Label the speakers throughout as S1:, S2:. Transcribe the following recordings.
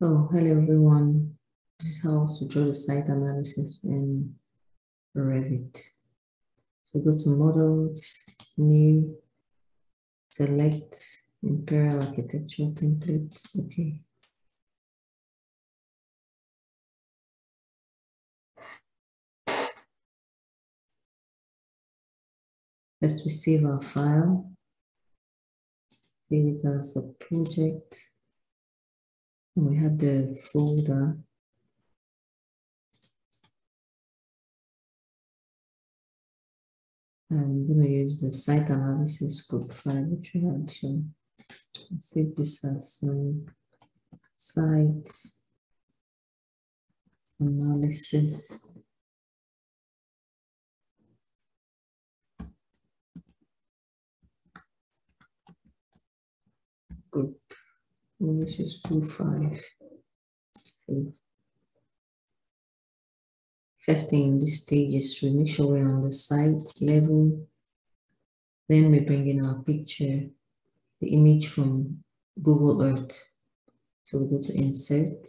S1: Oh, hello everyone. This is how to draw the site analysis in Revit. So go to Models, New, select Imperial Architectural Template. Okay. First we save our file. Save it as a project. And we have the folder. I'm going to use the site analysis group file which we had. So save this as site analysis group. Let's just do 5. So first thing in this stage is we make sure we're on the site level. Then we bring in our picture, the image from Google Earth. So we go to Insert,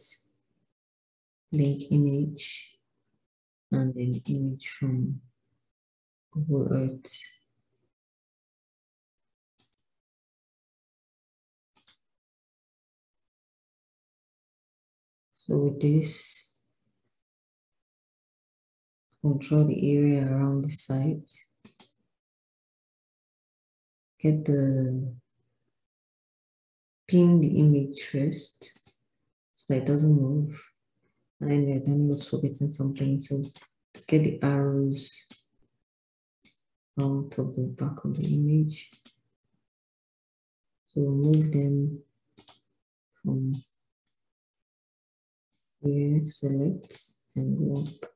S1: Link Image, and then image from Google Earth. So with this, we'll draw the area around the site. Pin the image first, so that it doesn't move. And then we're done with forgetting something. So to get the arrows out of the back of the image. So we'll move them from here, select, and go up.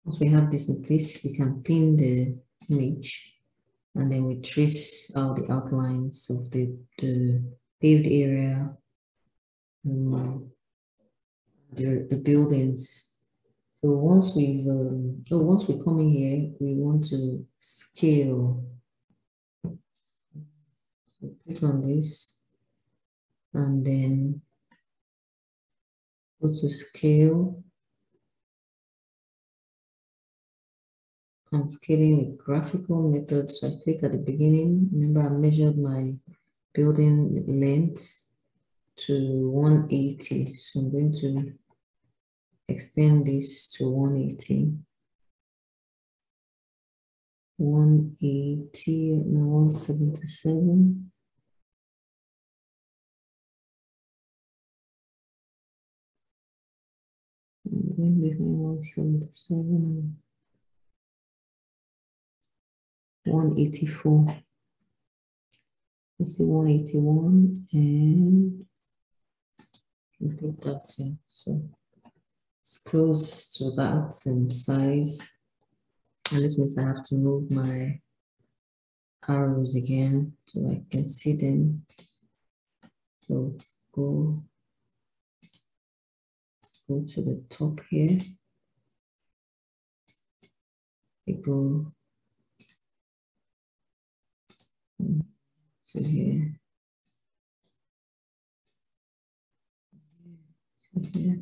S1: Once we have this in place, we can pin the image, and then we trace out the outlines of the paved area, the buildings. So once we come in here, we want to scale. So click on this, and then go to scale. I'm scaling with graphical methods. So I click at the beginning. Remember, I measured my building length to 180. So I'm going to extend this to 180. 180, now 177. I'm going between 177 and 184. Let's see, 181, and complete that here. So it's close to that same size. And this means I have to move my arrows again so I can see them. So go to the top here. We go to here. To here.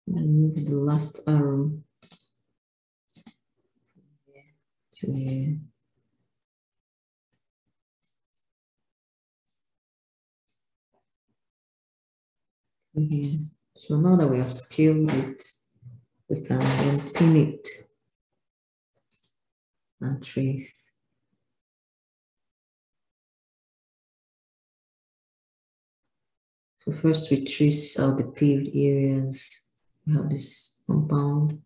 S1: And move the last arrow to here. To here. So now that we have scaled it, we can then pin it and trace. So first we trace out the paved areas. We have this compound.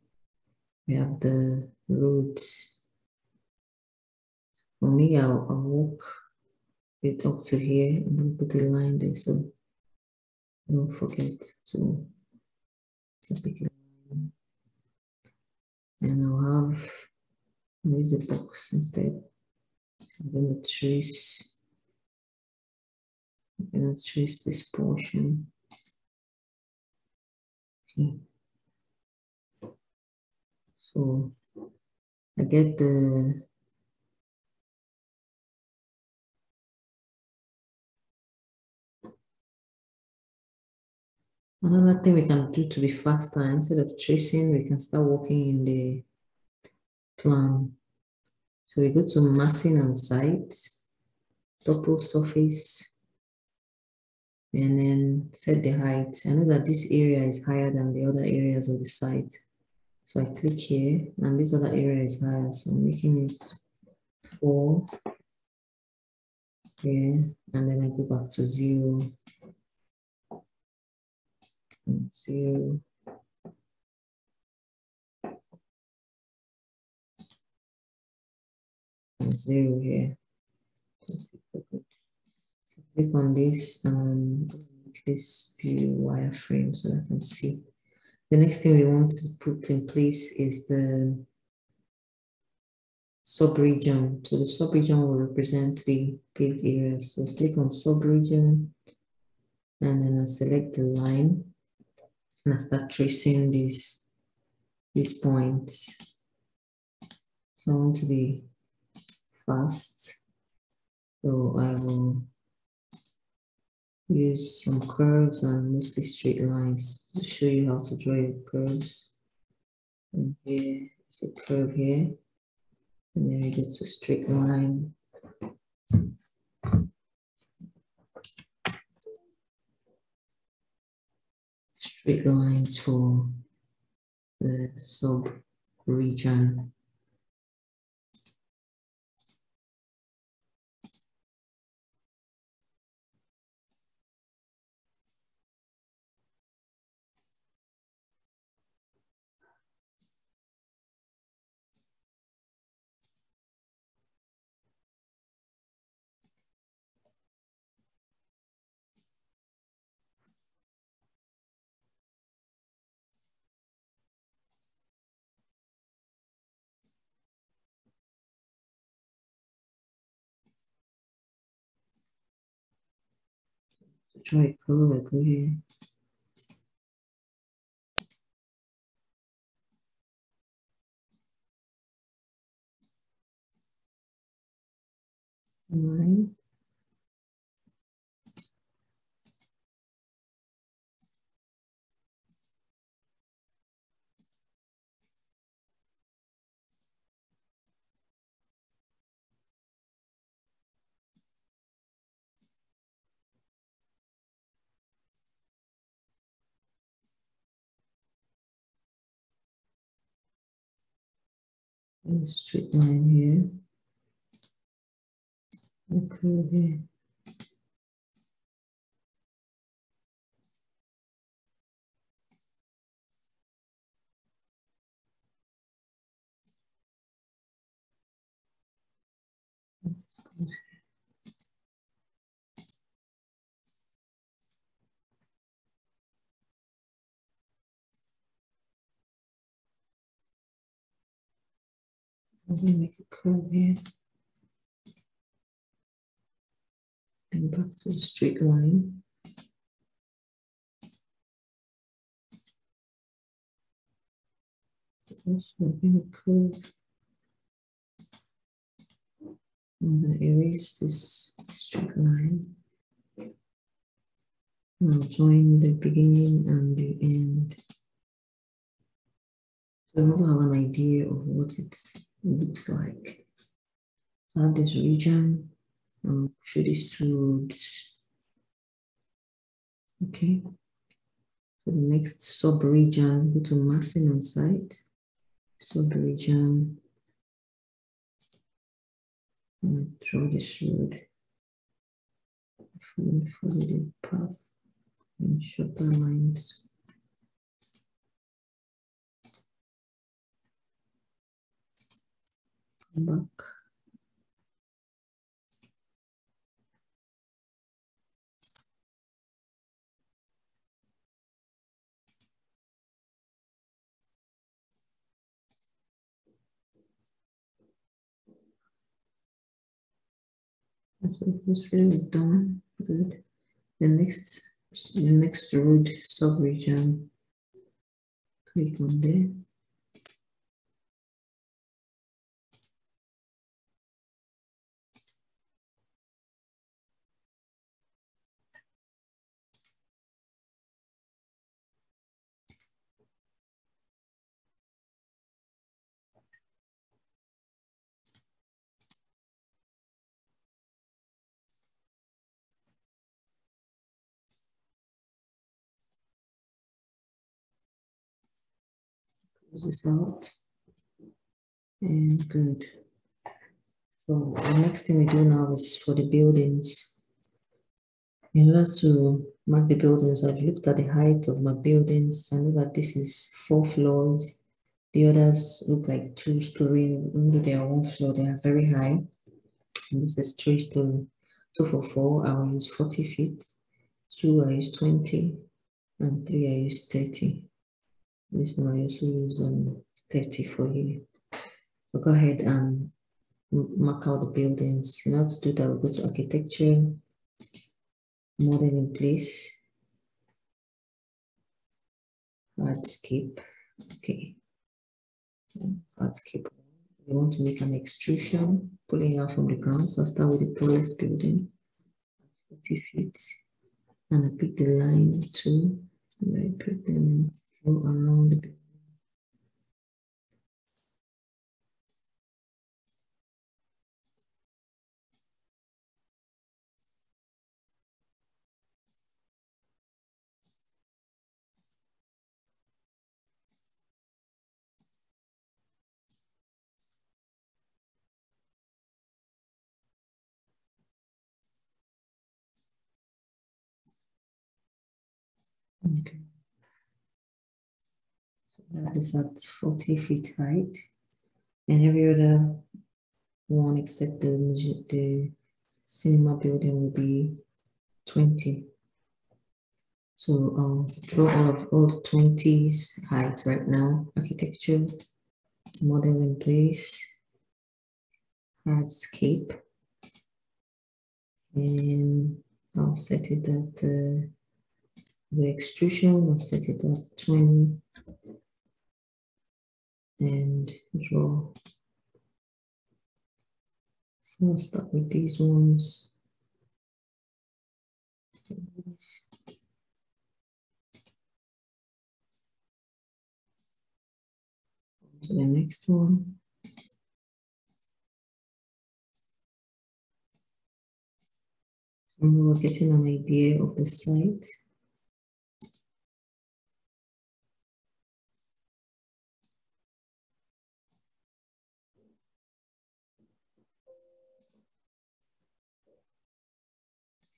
S1: We have the roads. For me, I'll walk it up to here and then put a line there, so don't forget to pick a line. and I'll use a box instead. I'm going to trace this portion. Okay. So I get another thing we can do to be faster, instead of tracing, we can start working in the plan. So we go to massing and sites, double surface, and then set the height. I know that this area is higher than the other areas of the site. So I click here, and this other area is higher, so I'm making it 4 here, and then I go back to 0, and 0, and 0 here. Click on this and make this view wireframe so I can see. The next thing we want to put in place is the subregion. So the subregion will represent the paved areas. So click on subregion, and then I select the line, and I start tracing these points. So I want to be fast. So I will use some curves and mostly straight lines to show you how to draw your curves. And here is a curve here, and then we go to straight line. Straight lines for the sub-region. To draw a curve, I go here. Line. And a straight line here. A curve here. I'm going to make a curve here. And back to the straight line. Also make a curve. And I erase this straight line. And I'll join the beginning and the end. So I want to have an idea of what it looks like. So I have this region. I'll show these two roads. Okay. For the next sub-region, go to massing and site. Sub-region. And I draw this road. Follow the path and shorter lines. Come back. So we're done. Good. The next road sub-region, click on there. Close this out. And good. So the next thing we do now is for the buildings. In order to mark the buildings, I've looked at the height of my buildings. I know that this is 4 floors. The others look like 2-story. Only they are 1 floor, they are very high. And this is 3-story. So for 4, I will use 40 feet. 2, I use 20. And 3, I use 30. This one I also use 30 for here. So go ahead and mark out the buildings. In order to do that, we'll go to architecture, model in place, hardscape. Okay, hardscape. We want to make an extrusion, pulling out from the ground. So I'll start with the tallest building, 40 feet, and I pick the line too, and I put them all around the building. Okay. So that is at 40 feet height, and every other one except the cinema building will be 20. So I'll draw all the 20s height right now. Architecture, model in place, hardscape, and I'll set it at the extrusion. I'll set it at 20 and draw. So I'll start with these ones. To the next one. And we're getting an idea of the site.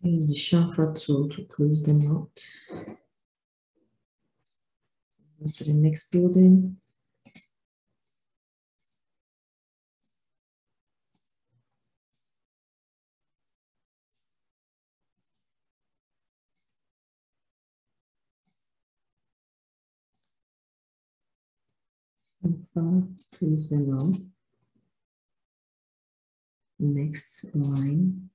S1: Use the chamfer tool to close them out. To the next building. Close them out. Next line.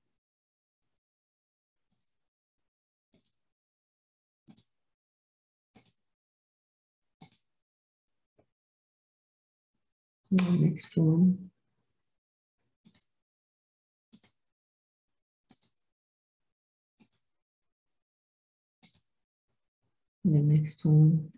S1: Next one. The next one.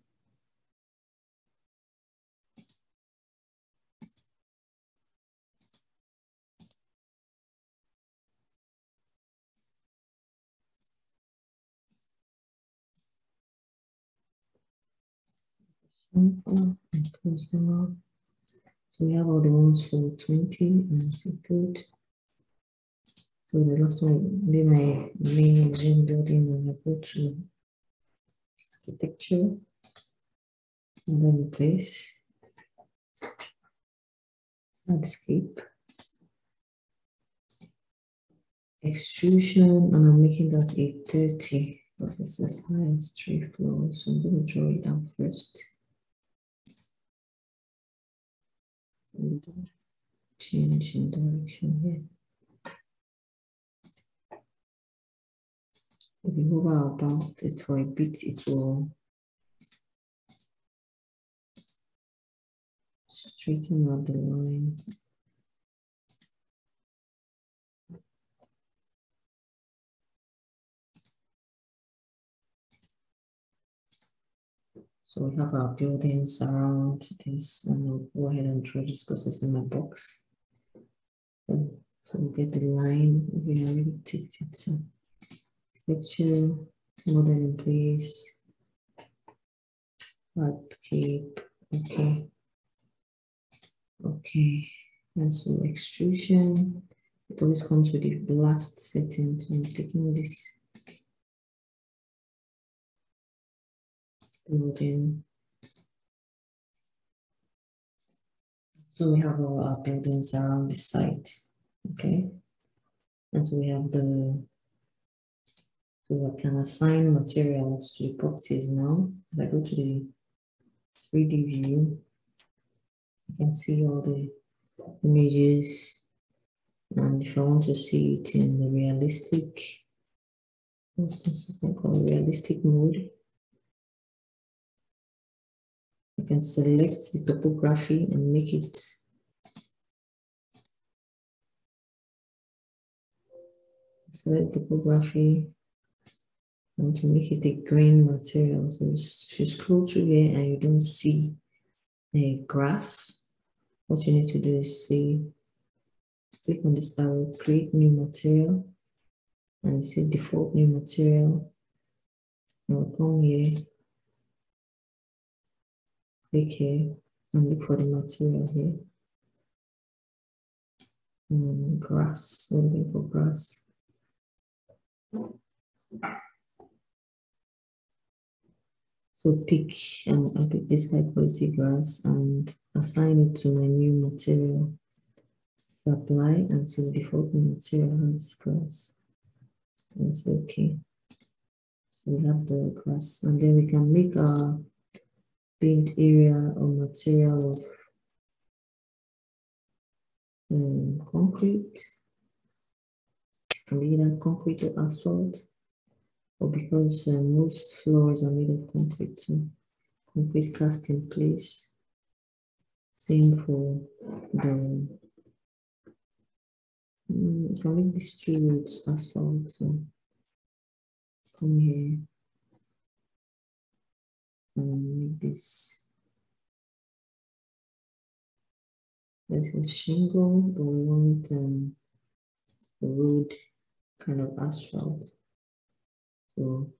S1: And close them out. So we have all the ones for 20 and it's good. So the last one will be my main gym building, and I go to architecture, and then place, landscape, extrusion, and I'm making that a 30 because it's as high as 3 floors. So I'm going to draw it out first. So change in direction here. If we hover about it for a bit, it will straighten out the line. So we have our buildings around this, and I'll go ahead and draw this because it's in my box. So we'll get the line. We already ticked it. So texture, model in place, hard cape, okay. Okay, and so extrusion, it always comes with the blast setting. So I'm taking this building. So we have all our buildings around the site, okay? And so we have so I can assign materials to the properties now. If I go to the 3D view, you can see all the images. And if I want to see it in the realistic, what's consistent called realistic mode, I can select the topography and make it select topography and to make it a green material. So if you scroll through here and you don't see a grass, what you need to do is click on this arrow, create new material, and you see default new material. And we'll come here, click here, and look for the material here. Grass, we're looking for grass. So pick this high quality grass and assign it to my new material. So apply, and so the default new material has grass. And it's okay. So we have the grass, and then we can make our build area or material of concrete. It can be either concrete or asphalt, or because most floors are made of concrete, so concrete cast in place. Same for the you can make these two roads asphalt. So come here and make this. There's a shingle, but we want the road kind of asphalt. So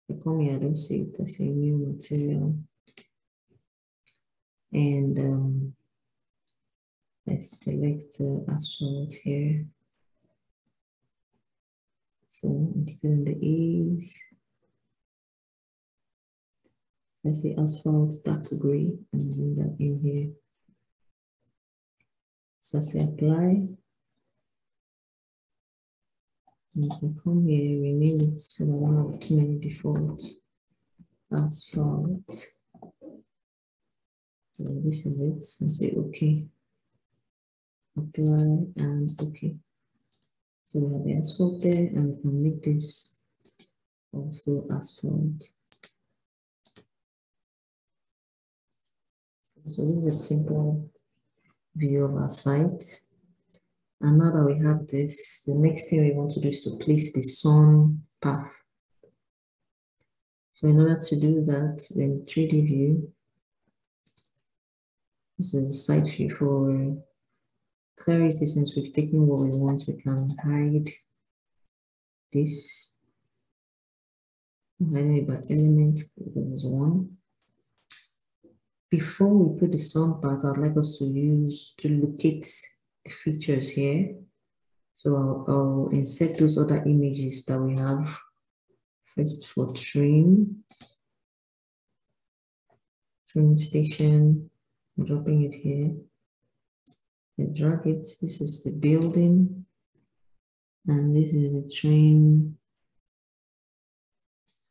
S1: I come here, I don't see it as a new material. And I select asphalt here. So I'm still in the ease. I say asphalt dark gray, and bring that in here. So I say apply. And if I come here, rename it so that I don't have too many defaults. Asphalt. So this is it. So I say okay. Apply and okay. So we have the asphalt there, and we can make this also asphalt. So this is a simple view of our site. And now that we have this, the next thing we want to do is to place the sun path. So in order to do that, in 3D view, this is a site view for clarity. Since we've taken what we want, we can hide this. I'm hiding it by element because there's one. Before we put the sun path, I'd like us to locate the features here. So I'll insert those other images that we have. First for train station, I'm dropping it here. I drag it. This is the building, and this is the train.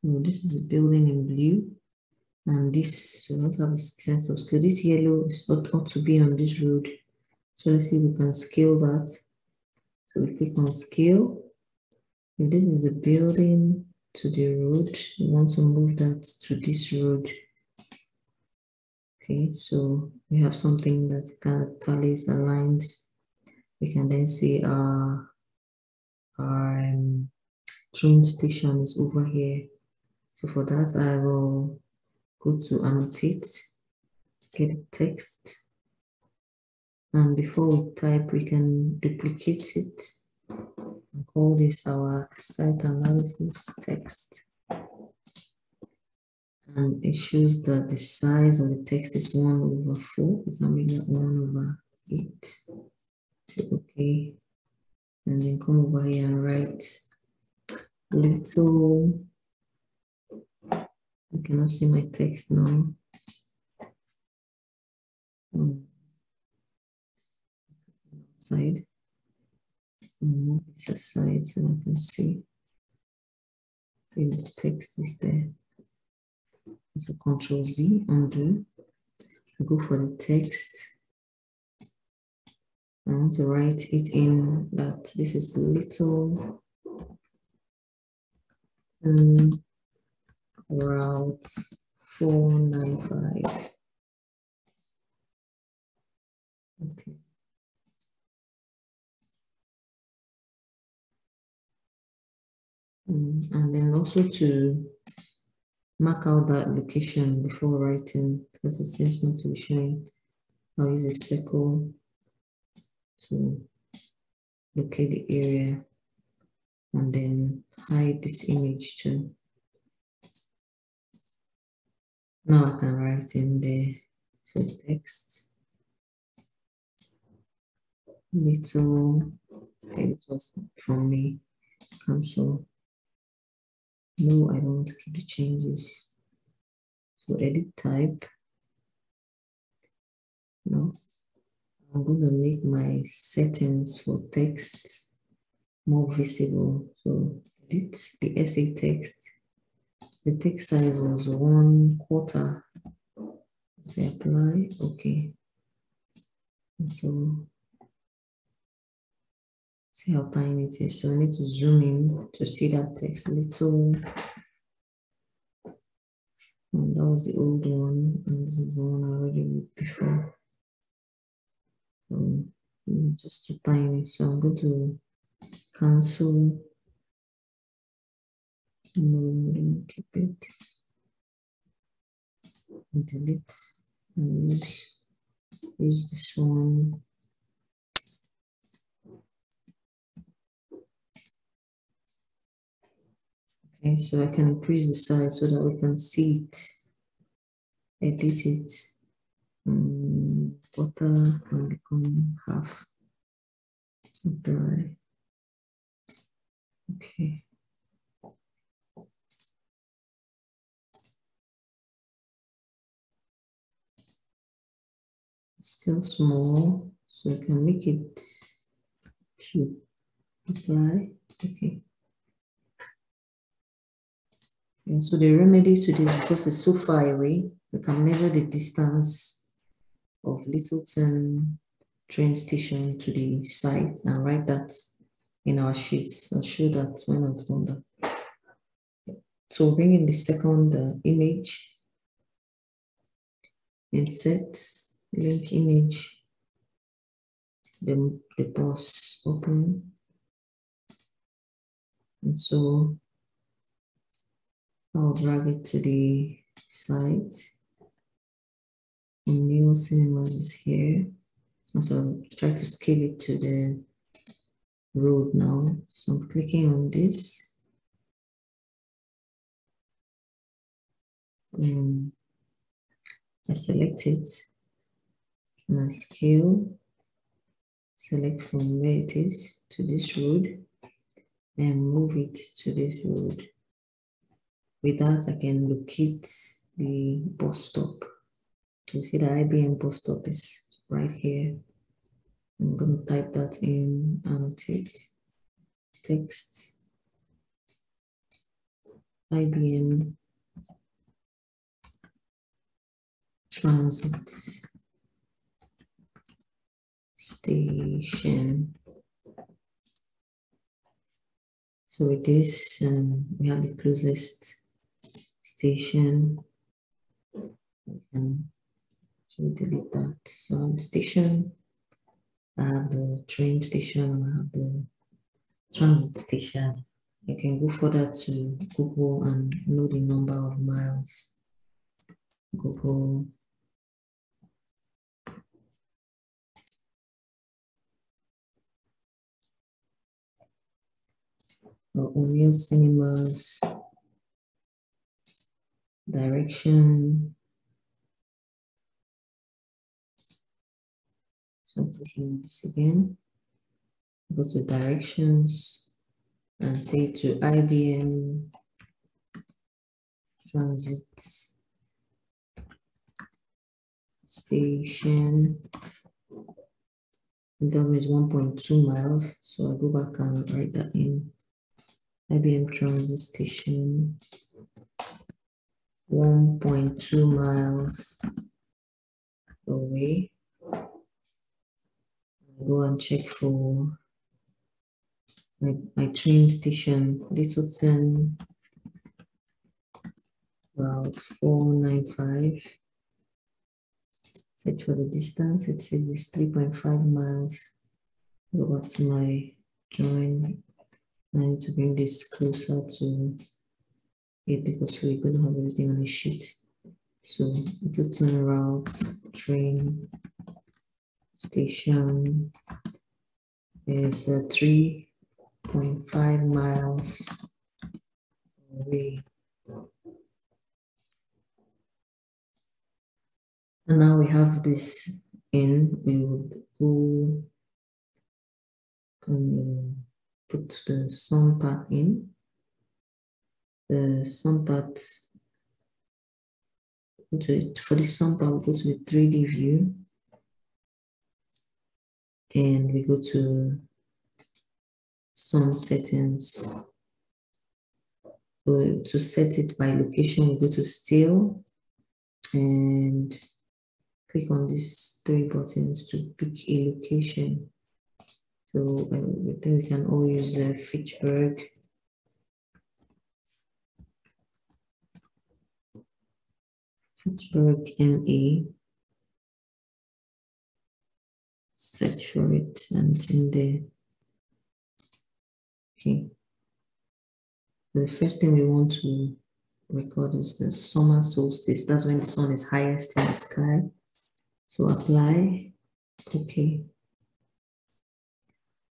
S1: So this is the building in blue, and this should not have a sense of scale. This yellow ought to be on this road. So let's see if we can scale that. So we click on scale. If this is a building to the road, we want to move that to this road. Okay, so we have something that kind of tallies, aligns. We can then see our train station is over here. So for that, I will go to annotate, get the text. And before we type, we can duplicate it and call this our site analysis text. And it shows that the size of the text is 1/4. We can make that 1/8. So, okay. And then come over here and write little. I cannot see my text now. Side. Move this aside so I can see if the text is there. So Control Z, undo. I go for the text. I want to write it in that this is little route 495. Okay. And then also to mark out that location before writing, because it seems not to be showing. I'll use a circle to locate the area and then hide this image too. Now I can write in there. So text, little, okay, this was from me, cancel. No, I don't want to keep the changes. So edit type. No, I'm going to make my settings for text more visible. So edit the essay text. The text size was 1/4. Say apply, okay. And so see how tiny it is. So I need to zoom in to see that text little. And that was the old one, and this is the one I already made before. Just too tiny, so I'm going to cancel. No, let me keep it. Delete and use this one. Okay, so I can increase the size so that we can see it. Edit it. Water can become half dry. Okay. Still small, so I can make it to apply. Okay. And so the remedy to this, because it's so far away, we can measure the distance of Littleton train station to the site and write that in our sheets. I'll show that when I've done that. So bring in the second image, insert link image, the bus open, and so I'll drag it to the site. New cinema is here. So I'll try to scale it to the road now. So I'm clicking on this. I select it and I scale, select from where it is to this road and move it to this road. With that, I can locate the bus stop. You see the IBM bus stop is right here. I'm going to type that in, annotate, text, IBM transit station So with this, we have the closest station. And so we delete that. So on the station, I have the train station, I have the transit station. You can go further to Google and know the number of miles. Google. O'Neill Cinemas. Direction. So I'm pushing this again. Go to directions and say to IBM Transit Station. That is 1.2 miles. So I go back and write that in. IBM Transit Station. 1.2 miles away. Go and check for my train station, Littleton, route 495. Search for the distance. It says it's 3.5 miles. Go back to my drawing. I need to bring this closer to it because we're going to have everything on the sheet. So Littleton route, train station is 3.5 miles away. And now we have this in, we would go and put the sun part in. The sun part, for the sun part, we go to the 3D view. And we go to sun settings. To set it by location, we go to still and click on these 3 buttons to pick a location. So I think we can all use Fitchburg. Fitchburg MA. Search for it and it's in there. Okay. The first thing we want to record is the summer solstice. That's when the sun is highest in the sky. So apply. Okay.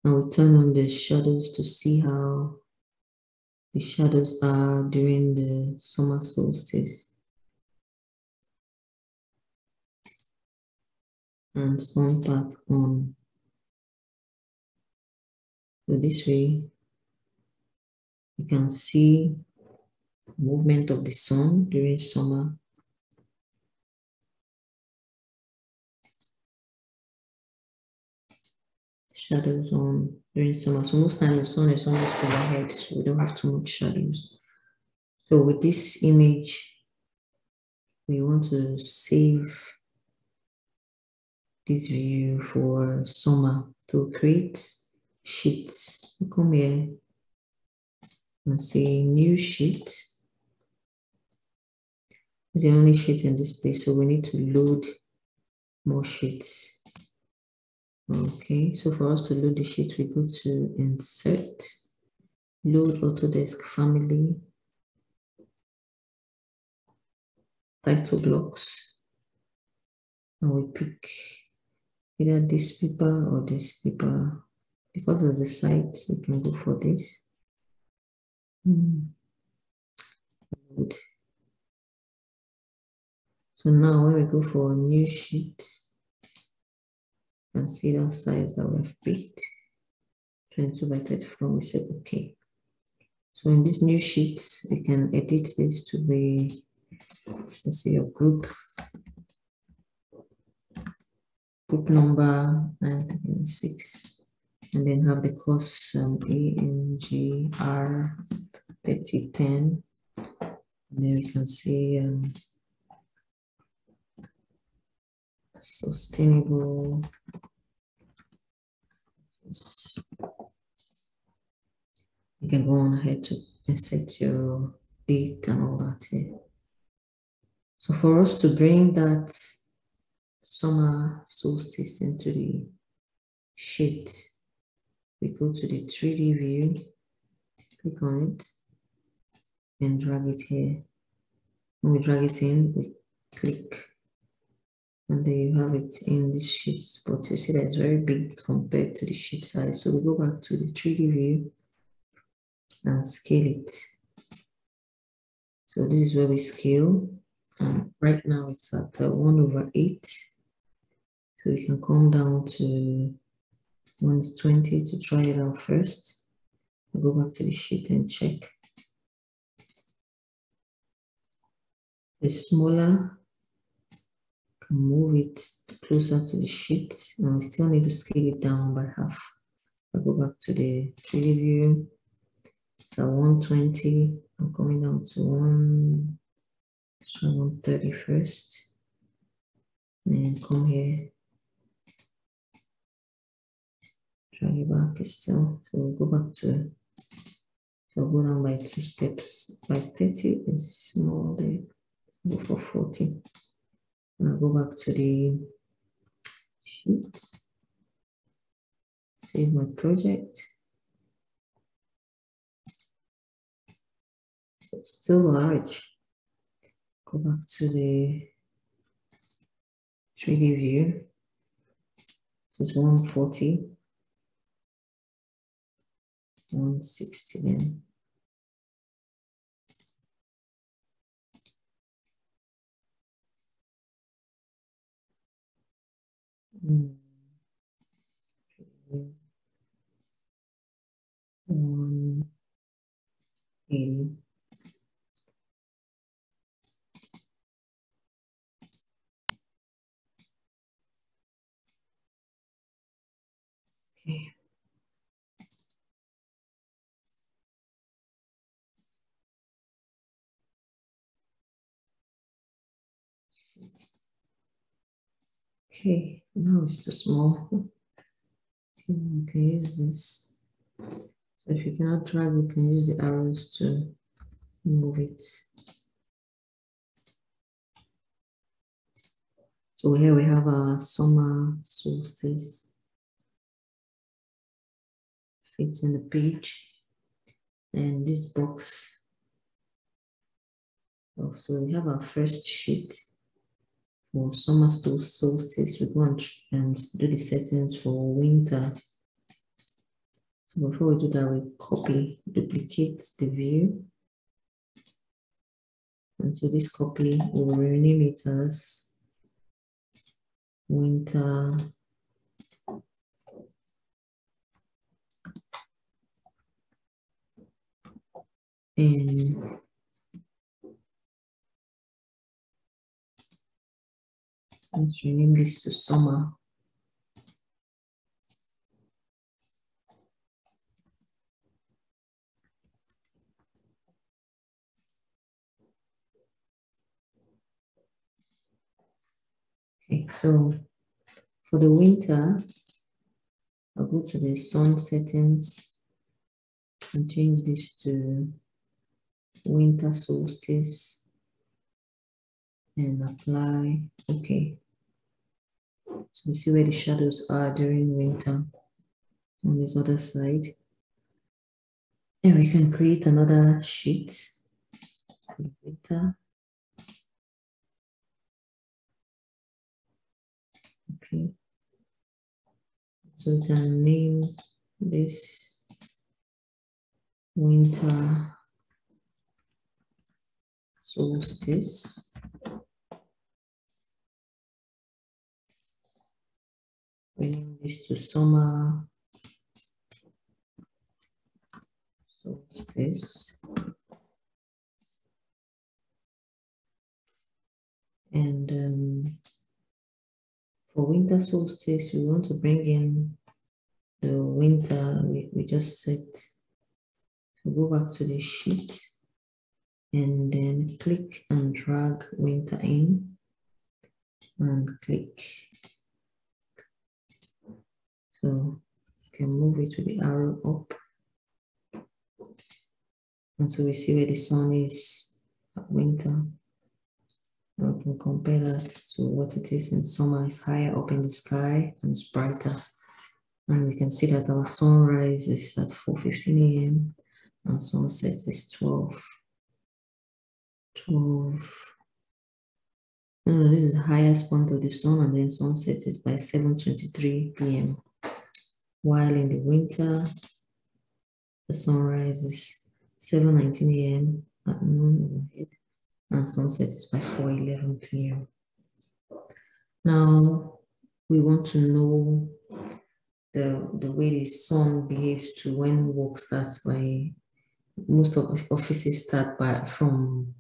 S1: And we turn on the shadows to see how the shadows are during the summer solstice. And sun path on. So this way, you can see movement of the sun during summer. Shadows on during summer. So most times the sun is almost overhead, so we don't have too much shadows. So with this image, we want to save this view for summer. To create sheets, come here and say new sheet. It's the only sheet in this place, so we need to load more sheets. Okay, so for us to load the sheet, we go to insert, load Autodesk family, title blocks, and we pick either this paper or this paper. Because of the site, we can go for this. Good. So now when we go for a new sheet, you can see that size that we've picked, 22 by 34, we say okay. So in this new sheet, we can edit this to be, let's say, your group number 936, and then have the course ANGR 3010, and then we can see sustainable. You can go on ahead to set your date and all that here. So for us to bring that summer solstice into the sheet, we go to the 3D view, click on it, and drag it here. When we drag it in, we click, and there you have it in this sheet. But you see that it's very big compared to the sheet size. So we go back to the 3D view and scale it. So this is where we scale. And right now it's at 1/8. So we can come down to 1:20 to try it out first. I'll go back to the sheet and check. It's smaller. Can move it closer to the sheet, and we still need to scale it down by half. I'll go back to the 3D view. It's at 120. I'm coming down to 130 first. And come here. Drag it back still. So we'll go back to, so I'll go down by 2 steps. By 30 is small there. Go for 40. And I'll go back to the sheet. Save my project. It's still large. Go back to the 3D view. This is 140. 160 then. Mm. 180. Okay. Okay, now it's too small. Okay, we can use this. So if you cannot drag, you can use the arrows to move it. So here we have our summer solstice. Fits in the page. And this box. So we have our first sheet for summer solstice. We go and do the settings for winter. So before we do that, we duplicate the view. And so this copy, we will rename it as winter and let's rename this to summer. Okay, so for the winter, I'll go to the sun settings and change this to winter solstice and apply. Okay. So we see where the shadows are during winter on this other side. And we can create another sheet for winter. Okay. So we can name this winter solstice. We name this to summer solstice. And for winter solstice, we want to bring in the winter we just set. So go back to the sheet and then click and drag winter in and click. So you can move it with the arrow up And so we see where the sun is at winter. And we can compare that to what it is in summer. It's higher up in the sky and it's brighter. And we can see that our sunrise is at 4:15 a.m. and sunset is 12. No, this is the highest point of the sun, and then sunset is by 7:23 p.m. While in the winter, the sunrise is 7:19 a.m. at noon overhead, and sunset is by 4:11 p.m. Now, we want to know the way the sun behaves to when work starts. By most of offices start from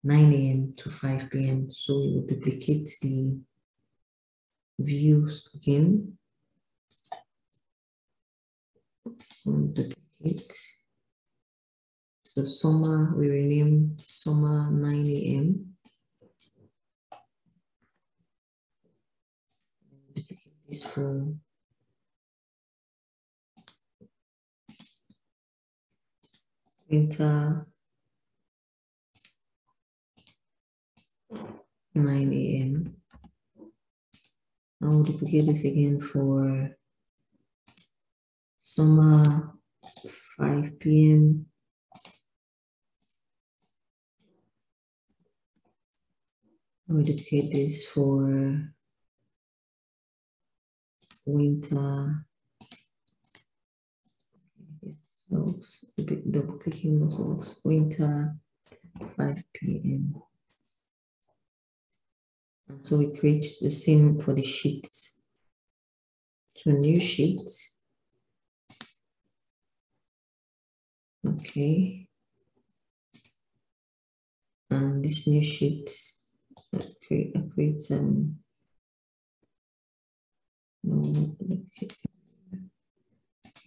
S1: 9 a.m. to 5 p.m. So we will duplicate the views again. Duplicate. So summer, we rename summer 9 a.m. Duplicate this for winter 9 a.m. I will duplicate this again for summer 5 p.m. I will duplicate this for winter. Double clicking the works. Winter 5 p.m. And so we create the same for the sheets. So new sheets. Okay. And this new sheet, I create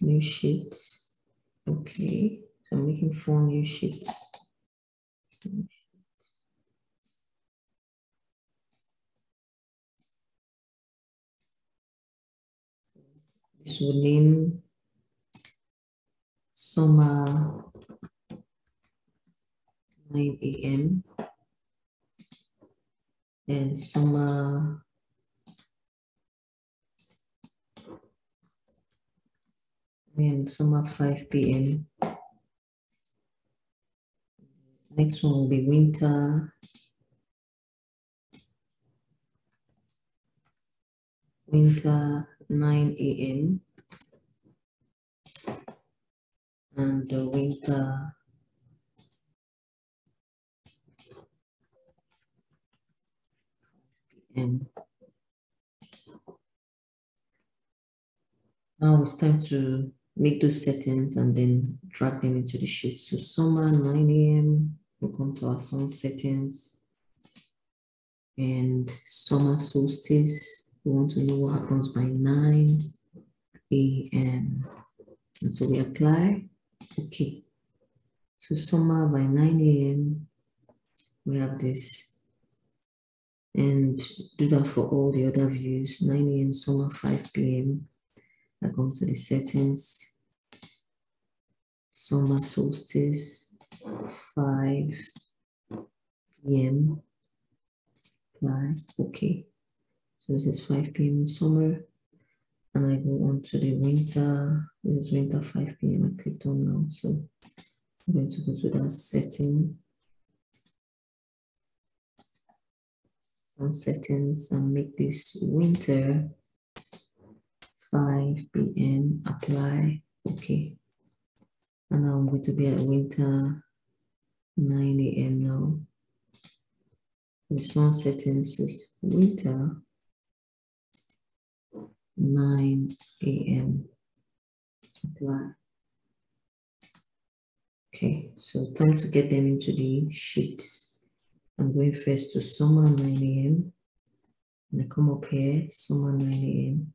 S1: new sheets. Okay, so I'm making 4 new sheets. This will name summer 9 a.m. and summer summer 5 p.m. Next one will be winter 9 a.m. and winter 5 p.m. Now it's time to make those settings and then drag them into the sheet. So summer 9 a.m. We'll come to our sun settings and summer solstice. We want to know what happens by 9 a.m. And so we apply. Okay. So summer by 9 a.m. we have this. And do that for all the other views. 9 a.m. summer 5 p.m. I come to the settings. Summer solstice 5 p.m. Apply. Okay. So this is 5 p.m. summer. And I go on to the winter. This is winter 5 p.m. I clicked on now. So I'm going to go to that setting. On settings and make this winter 5 p.m. Apply. Okay. And now I'm going to be at winter 9 a.m. now. The sun settings is winter 9 a.m. Apply. Okay, so time to get them into the sheets. I'm going first to summer 9 a.m. and I come up here, summer 9 a.m.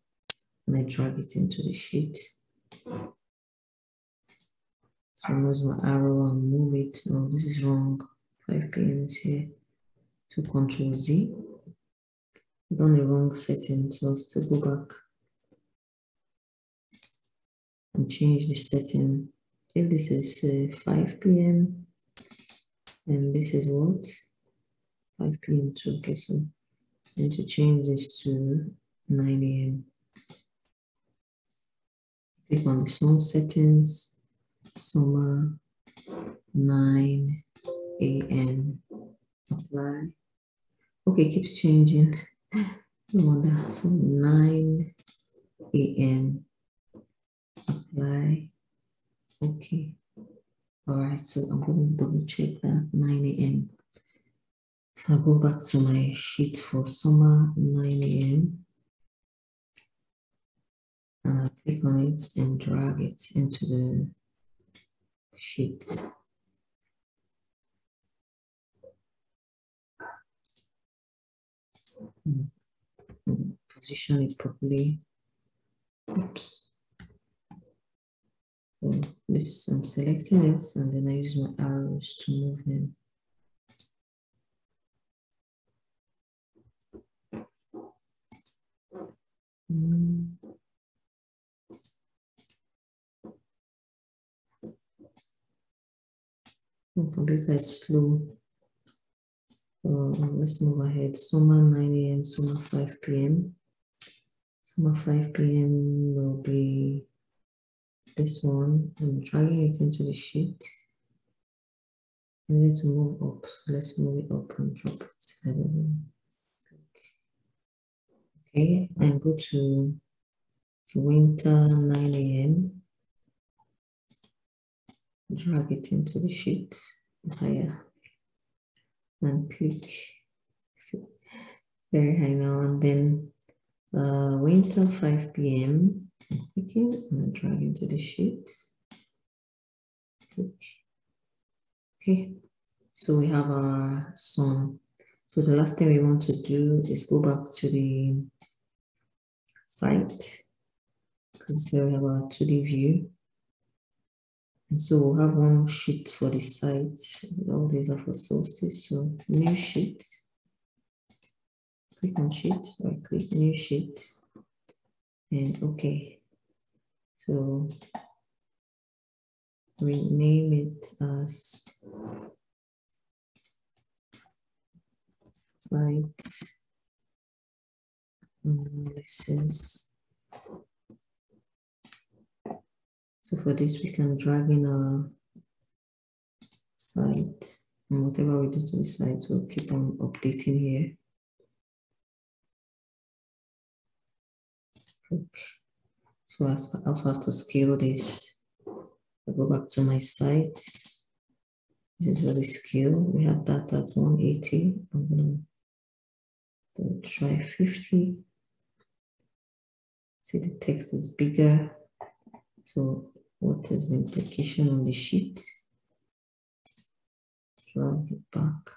S1: and I drag it into the sheet. So I use my arrow and move it. No, this is wrong. 5 p.m. is here. To Control Z. I've done the wrong setting, so I'll still go back and change the setting. if this is 5 p.m. and this is what? 5 p.m. too. Okay, so I need to change this to 9 a.m. Click on the sun settings, summer, 9 a.m. Apply. Okay, it keeps changing. No wonder. So 9 a.m. Apply. Okay. All right, so I'm going to double check that 9 a.m. So I'll go back to my sheet for summer, 9 a.m. and I'll click on it and drag it into the sheet. Position it properly. Oops. So this, I'm selecting it and then I use my arrows to move them. Computer is slow. Let's move ahead. Summer 9 a.m., summer 5 p.m. Summer 5 p.m. will be this one. I'm dragging it into the sheet. I need to move up, so let's move it up and drop it. Okay, and go to winter 9 a.m. Drag it into the sheet higher and click. Very high now, and then winter 5 p.m. Clicking and drag into the sheet. Click. Okay, so we have our sun. So the last thing we want to do is go back to the site. Because here we have our 2D view. And so we'll have one sheet for the site. All these are for solstice. So new sheet. Click on sheet, or click new sheet. And okay. So rename it as site analysis. So for this, we can drag in our site, and whatever we do to the site, we'll keep on updating here. Okay. So I also have to scale this. I go back to my site. This is where we scale. We had that at 180. I'm going to try 50. See, the text is bigger. So what is the implication on the sheet? Drag it back.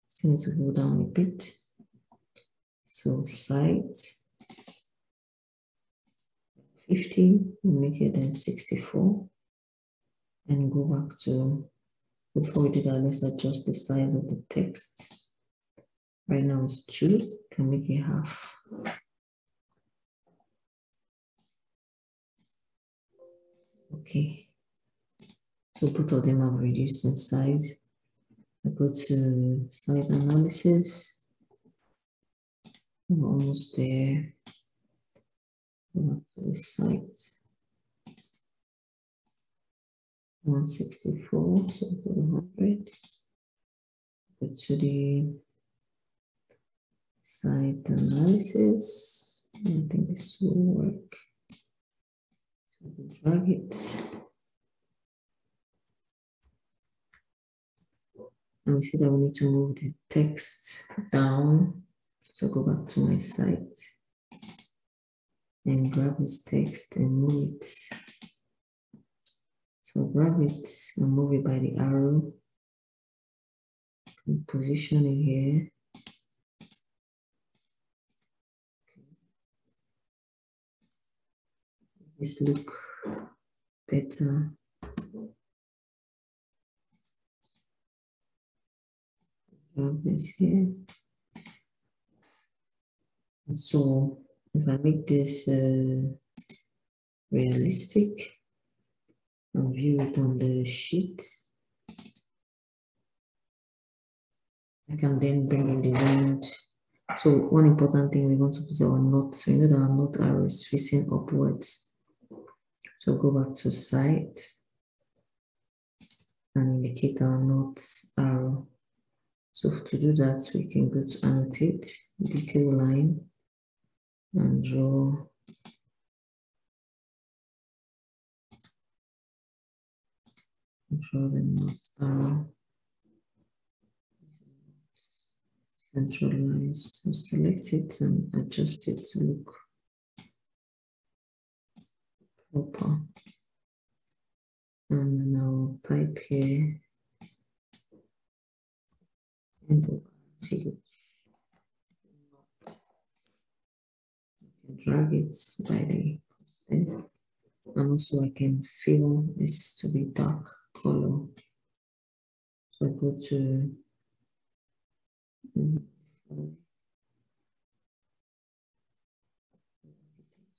S1: Still need to go down a bit. So site 50, we'll make it then 64. And go back to, before we do that, let's adjust the size of the text. Right now it's 2, can make it half. Okay, so both of them have reduced in size. I go to site analysis. We're almost there. Go back to the site. 164, so go to 100. Go to the site analysis. I think this will work. Drag it. And we see that we need to move the text down. So go back to my site and grab this text and move it. So grab it and move it by the arrow. And position it here. This look better. Grab this here. And so if I make this realistic, and view it on the sheet. I can then bring in the wind. So one important thing, we want to put our knot. So you know that our knot arrow is facing upwards. So go back to site and indicate our knot arrow. So to do that, we can go to annotate, detail line, and draw the knot arrow. Centralized. So select it and adjust it to look proper. And now type here and see. Drag it by the process. And also I can fill this to be dark color. So I go to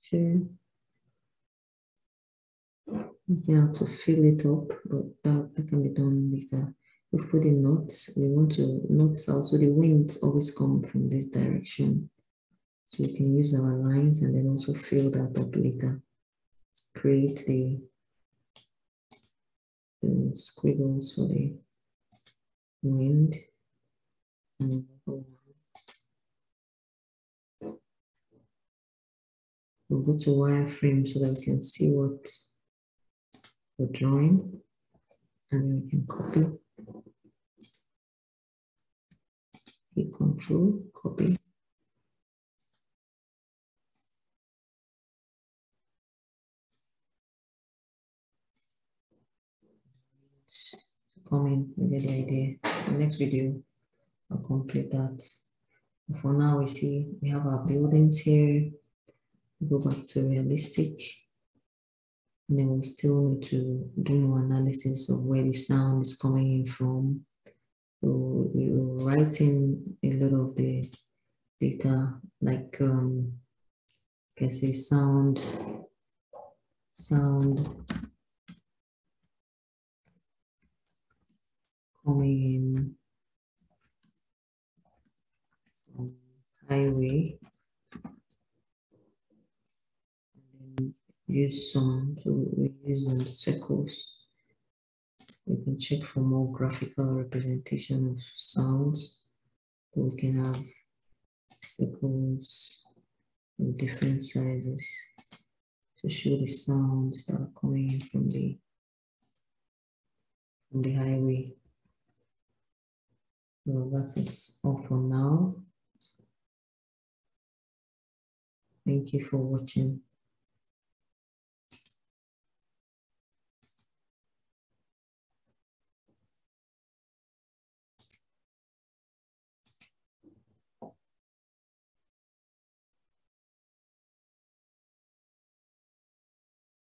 S1: architecture. You have to fill it up, but that can be done later. If we put the knots, we want to knots out, so the winds always come from this direction. So we can use our lines and then also fill that up later. Create the squiggles for the wind. And we'll go to wireframe so that we can see what we're drawing. And then we can copy. Hit Control, copy. Come in, you get the idea. The next video, I'll complete that. But for now, we see we have our buildings here. We go back to realistic. And then we still need to do more analysis of where the sound is coming in from. So we will write in a lot of the data, like you can say sound coming in from highway, and then use some, so we use circles. We can check for more graphical representation of sounds. So we can have circles in different sizes to show the sounds that are coming in from the highway. So that is all for now. Thank you for watching.